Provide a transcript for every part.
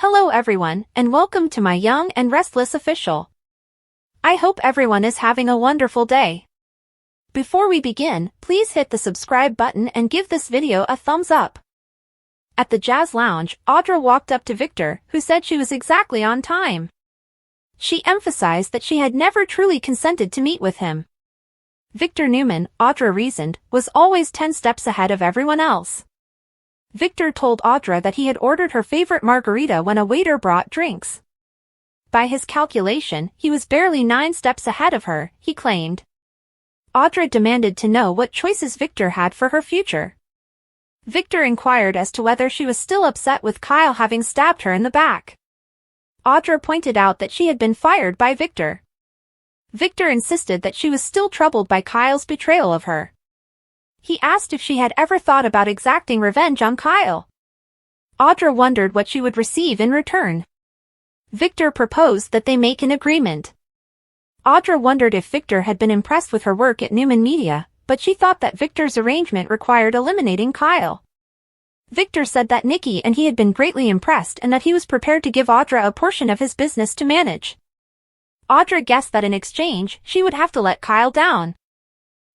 Hello everyone, and welcome to my Young and Restless official. I hope everyone is having a wonderful day. Before we begin, please hit the subscribe button and give this video a thumbs up. At the jazz lounge, Audra walked up to Victor, who said she was exactly on time. She emphasized that she had never truly consented to meet with him. Victor Newman, Audra reasoned, was always 10 steps ahead of everyone else. Victor told Audra that he had ordered her favorite margarita when a waiter brought drinks. By his calculation, he was barely 9 steps ahead of her, he claimed. Audra demanded to know what choices Victor had for her future. Victor inquired as to whether she was still upset with Kyle having stabbed her in the back. Audra pointed out that she had been fired by Victor. Victor insisted that she was still troubled by Kyle's betrayal of her. He asked if she had ever thought about exacting revenge on Kyle. Audra wondered what she would receive in return. Victor proposed that they make an agreement. Audra wondered if Victor had been impressed with her work at Newman Media, but she thought that Victor's arrangement required eliminating Kyle. Victor said that Nikki and he had been greatly impressed and that he was prepared to give Audra a portion of his business to manage. Audra guessed that in exchange, she would have to let Kyle down.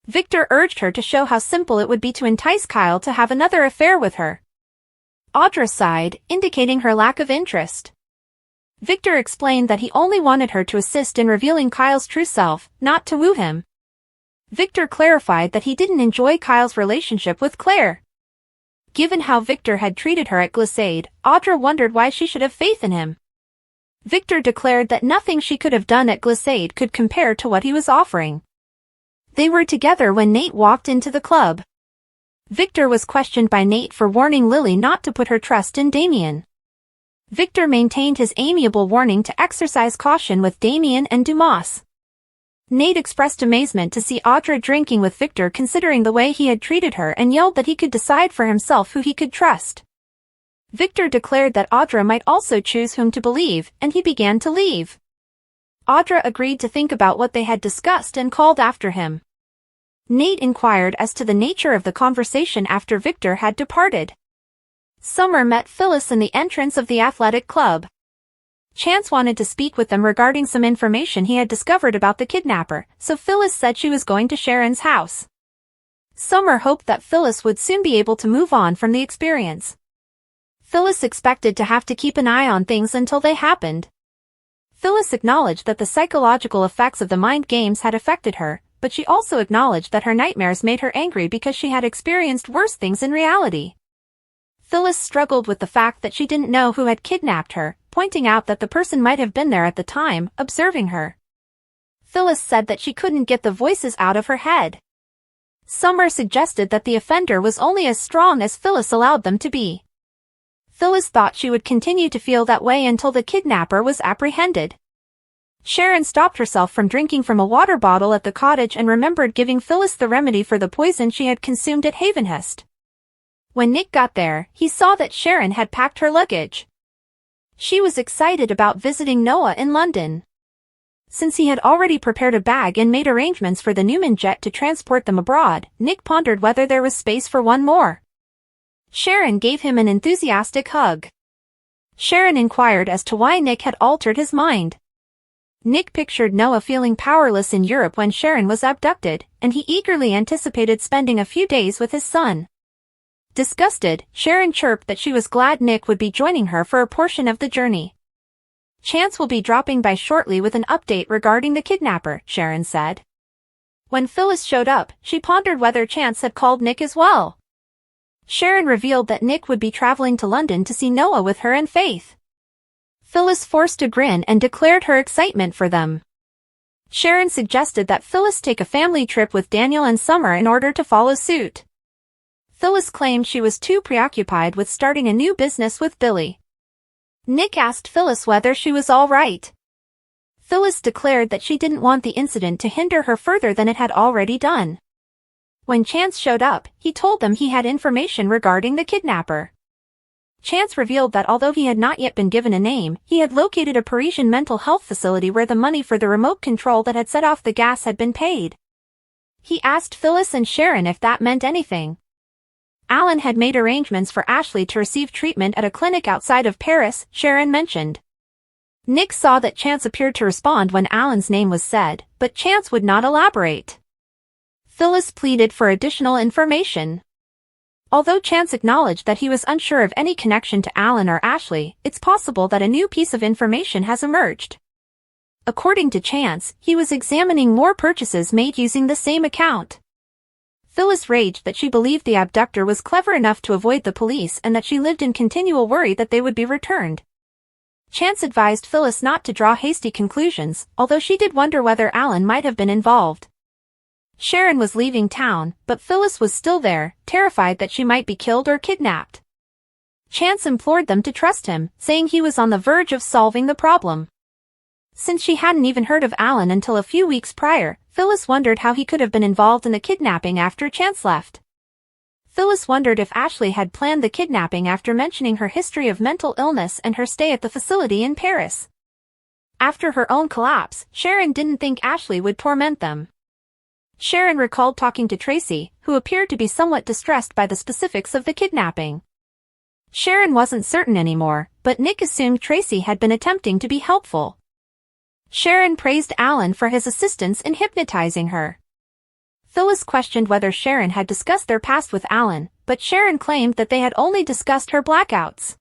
Victor urged her to show how simple it would be to entice Kyle to have another affair with her. Audra sighed, indicating her lack of interest. Victor explained that he only wanted her to assist in revealing Kyle's true self, not to woo him. Victor clarified that he didn't enjoy Kyle's relationship with Claire. Given how Victor had treated her at Glissade, Audra wondered why she should have faith in him. Victor declared that nothing she could have done at Glissade could compare to what he was offering. They were together when Nate walked into the club. Victor was questioned by Nate for warning Lily not to put her trust in Damien. Victor maintained his amiable warning to exercise caution with Damien and Dumas. Nate expressed amazement to see Audra drinking with Victor considering the way he had treated her and yelled that he could decide for himself who he could trust. Victor declared that Audra might also choose whom to believe, and he began to leave. Audra agreed to think about what they had discussed and called after him. Nate inquired as to the nature of the conversation after Victor had departed. Summer met Phyllis in the entrance of the athletic club. Chance wanted to speak with them regarding some information he had discovered about the kidnapper, so Phyllis said she was going to Sharon's house. Summer hoped that Phyllis would soon be able to move on from the experience. Phyllis expected to have to keep an eye on things until they happened. Phyllis acknowledged that the psychological effects of the mind games had affected her, but she also acknowledged that her nightmares made her angry because she had experienced worse things in reality. Phyllis struggled with the fact that she didn't know who had kidnapped her, pointing out that the person might have been there at the time, observing her. Phyllis said that she couldn't get the voices out of her head. Summer suggested that the offender was only as strong as Phyllis allowed them to be. Phyllis thought she would continue to feel that way until the kidnapper was apprehended. Sharon stopped herself from drinking from a water bottle at the cottage and remembered giving Phyllis the remedy for the poison she had consumed at Havenhurst. When Nick got there, he saw that Sharon had packed her luggage. She was excited about visiting Noah in London. Since he had already prepared a bag and made arrangements for the Newman jet to transport them abroad, Nick pondered whether there was space for one more. Sharon gave him an enthusiastic hug. Sharon inquired as to why Nick had altered his mind. Nick pictured Noah feeling powerless in Europe when Sharon was abducted, and he eagerly anticipated spending a few days with his son. Disgusted, Sharon chirped that she was glad Nick would be joining her for a portion of the journey. Chance will be dropping by shortly with an update regarding the kidnapper, Sharon said. When Phyllis showed up, she pondered whether Chance had called Nick as well. Sharon revealed that Nick would be traveling to London to see Noah with her and Faith. Phyllis forced a grin and declared her excitement for them. Sharon suggested that Phyllis take a family trip with Daniel and Summer in order to follow suit. Phyllis claimed she was too preoccupied with starting a new business with Billy. Nick asked Phyllis whether she was all right. Phyllis declared that she didn't want the incident to hinder her further than it had already done. When Chance showed up, he told them he had information regarding the kidnapper. Chance revealed that although he had not yet been given a name, he had located a Parisian mental health facility where the money for the remote control that had set off the gas had been paid. He asked Phyllis and Sharon if that meant anything. Alan had made arrangements for Ashley to receive treatment at a clinic outside of Paris, Sharon mentioned. Nick saw that Chance appeared to respond when Alan's name was said, but Chance would not elaborate. Phyllis pleaded for additional information. Although Chance acknowledged that he was unsure of any connection to Alan or Ashley, it's possible that a new piece of information has emerged. According to Chance, he was examining more purchases made using the same account. Phyllis raged that she believed the abductor was clever enough to avoid the police and that she lived in continual worry that they would be returned. Chance advised Phyllis not to draw hasty conclusions, although she did wonder whether Alan might have been involved. Sharon was leaving town, but Phyllis was still there, terrified that she might be killed or kidnapped. Chance implored them to trust him, saying he was on the verge of solving the problem. Since she hadn't even heard of Alan until a few weeks prior, Phyllis wondered how he could have been involved in the kidnapping after Chance left. Phyllis wondered if Ashley had planned the kidnapping after mentioning her history of mental illness and her stay at the facility in Paris. After her own collapse, Sharon didn't think Ashley would torment them. Sharon recalled talking to Tracy, who appeared to be somewhat distressed by the specifics of the kidnapping. Sharon wasn't certain anymore, but Nick assumed Tracy had been attempting to be helpful. Sharon praised Alan for his assistance in hypnotizing her. Phyllis questioned whether Sharon had discussed their past with Alan, but Sharon claimed that they had only discussed her blackouts.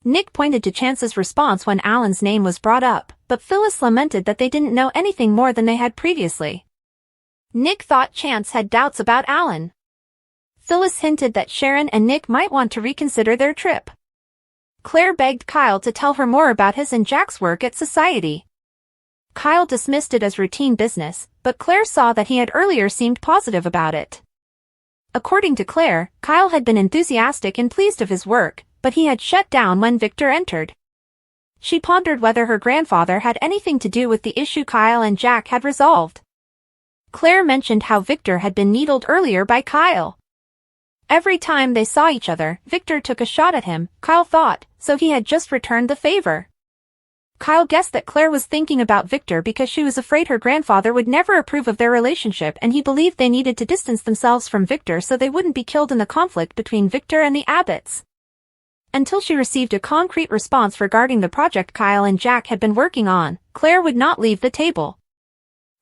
Nick pointed to Chance's response when Alan's name was brought up, but Phyllis lamented that they didn't know anything more than they had previously. Nick thought Chance had doubts about Alan. Phyllis hinted that Sharon and Nick might want to reconsider their trip. Claire begged Kyle to tell her more about his and Jack's work at Society. Kyle dismissed it as routine business, but Claire saw that he had earlier seemed positive about it. According to Claire, Kyle had been enthusiastic and pleased of his work, but he had shut down when Victor entered. She pondered whether her grandfather had anything to do with the issue Kyle and Jack had resolved. Claire mentioned how Victor had been needled earlier by Kyle. Every time they saw each other, Victor took a shot at him, Kyle thought, so he had just returned the favor. Kyle guessed that Claire was thinking about Victor because she was afraid her grandfather would never approve of their relationship and he believed they needed to distance themselves from Victor so they wouldn't be killed in the conflict between Victor and the Abbotts. Until she received a concrete response regarding the project Kyle and Jack had been working on, Claire would not leave the table.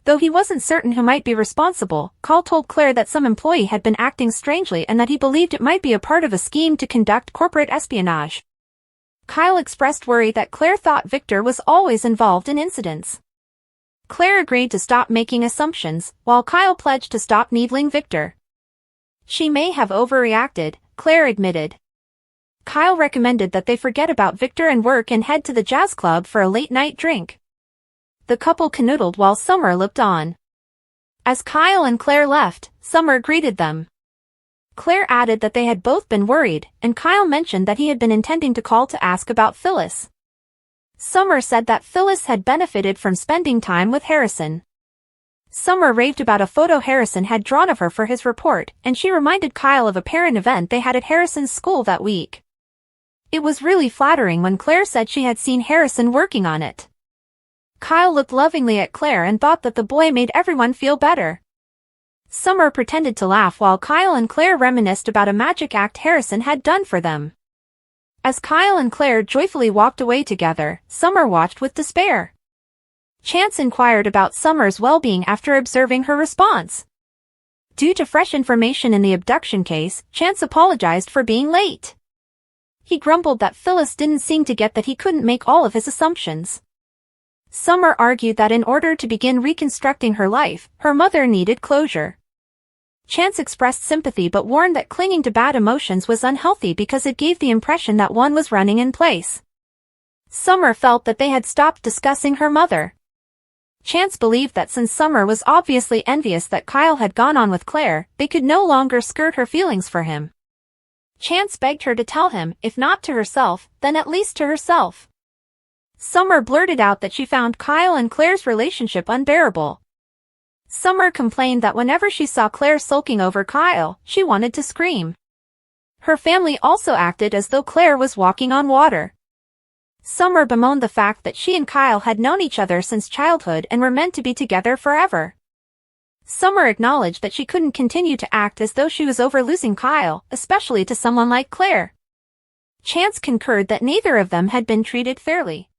Though he wasn't certain who might be responsible, Kyle told Claire that some employee had been acting strangely and that he believed it might be a part of a scheme to conduct corporate espionage. Kyle expressed worry that Claire thought Victor was always involved in incidents. Claire agreed to stop making assumptions, while Kyle pledged to stop needling Victor. She may have overreacted, Claire admitted. Kyle recommended that they forget about Victor and work and head to the jazz club for a late-night drink. The couple canoodled while Summer looked on. As Kyle and Claire left, Summer greeted them. Claire added that they had both been worried, and Kyle mentioned that he had been intending to call to ask about Phyllis. Summer said that Phyllis had benefited from spending time with Harrison. Summer raved about a photo Harrison had drawn of her for his report, and she reminded Kyle of a parent event they had at Harrison's school that week. It was really flattering when Claire said she had seen Harrison working on it. Kyle looked lovingly at Claire and thought that the boy made everyone feel better. Summer pretended to laugh while Kyle and Claire reminisced about a magic act Harrison had done for them. As Kyle and Claire joyfully walked away together, Summer watched with despair. Chance inquired about Summer's well-being after observing her response. Due to fresh information in the abduction case, Chance apologized for being late. He grumbled that Phyllis didn't seem to get that he couldn't make all of his assumptions. Summer argued that in order to begin reconstructing her life, her mother needed closure. Chance expressed sympathy but warned that clinging to bad emotions was unhealthy because it gave the impression that one was running in place. Summer felt that they had stopped discussing her mother. Chance believed that since Summer was obviously envious that Kyle had gone on with Claire, they could no longer skirt her feelings for him. Chance begged her to tell him, if not to herself, then at least to herself. Summer blurted out that she found Kyle and Claire's relationship unbearable. Summer complained that whenever she saw Claire sulking over Kyle, she wanted to scream. Her family also acted as though Claire was walking on water. Summer bemoaned the fact that she and Kyle had known each other since childhood and were meant to be together forever. Summer acknowledged that she couldn't continue to act as though she was over losing Kyle, especially to someone like Claire. Chance concurred that neither of them had been treated fairly.